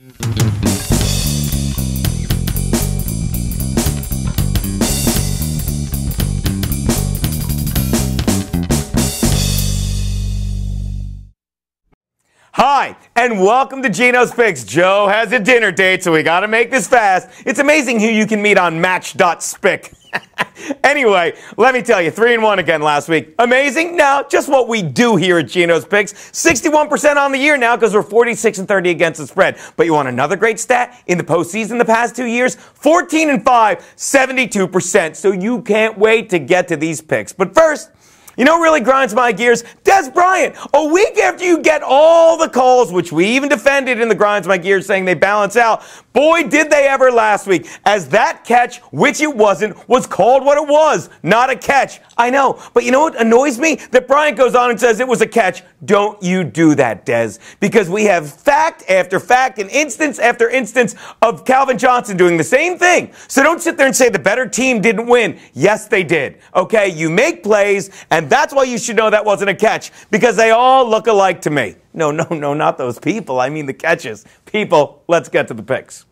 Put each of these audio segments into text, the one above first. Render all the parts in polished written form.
Hi, and welcome to Geno's Picks. Joe has a dinner date, so we got to make this fast. It's amazing who you can meet on Match.spic. Anyway, let me tell you, 3-1 again last week. Amazing? No, just what we do here at Geno's Picks. 61% on the year now because we're 46-30 against the spread. But you want another great stat? In the postseason the past 2 years, 14-5, 72%. So you can't wait to get to these picks. But first, you know what really grinds my gears? Des Bryant, a week after you get all the calls, which we even defended in the grinds my gears saying they balance out, boy, did they ever last week, as that catch, which it wasn't, was called what it was, not a catch. I know, but you know what annoys me? That Bryant goes on and says it was a catch. Don't you do that, Des, because we have fact after fact and instance after instance of Calvin Johnson doing the same thing. So don't sit there and say the better team didn't win. Yes, they did. Okay, you make plays, and that's why you should know that wasn't a catch, because they all look alike to me. No, not those people. I mean the catches. People, let's get to the picks.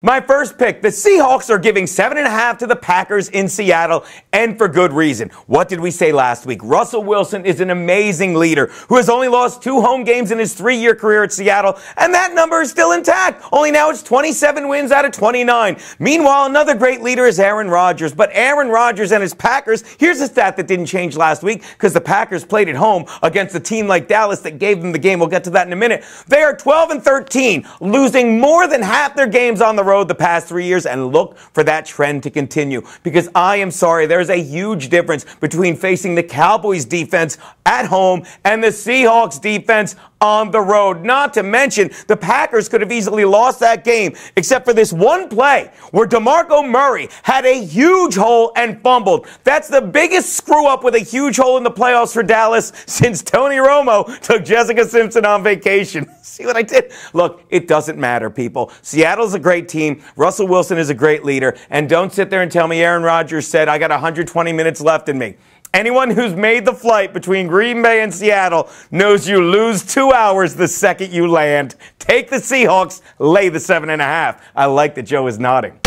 My first pick, the Seahawks are giving 7.5 to the Packers in Seattle, and for good reason. What did we say last week? Russell Wilson is an amazing leader who has only lost 2 home games in his 3-year career at Seattle, and that number is still intact. Only now it's 27 wins out of 29. Meanwhile, another great leader is Aaron Rodgers, but Aaron Rodgers and his Packers, here's a stat that didn't change last week because the Packers played at home against a team like Dallas that gave them the game. We'll get to that in a minute. They are 12-13, losing more than half their games on the road the past 3 years, and look for that trend to continue, because I am sorry, there's a huge difference between facing the Cowboys defense at home and the Seahawks defense on the road. Not to mention, the Packers could have easily lost that game, except for this one play where DeMarco Murray had a huge hole and fumbled. That's the biggest screw up with a huge hole in the playoffs for Dallas since Tony Romo took Jessica Simpson on vacation. See what I did? Look, it doesn't matter, people. Seattle's a great team. Russell Wilson is a great leader. And don't sit there and tell me Aaron Rodgers said, I got 120 minutes left in me. Anyone who's made the flight between Green Bay and Seattle knows you lose 2 hours the second you land. Take the Seahawks, lay the 7.5. I like that Joe is nodding.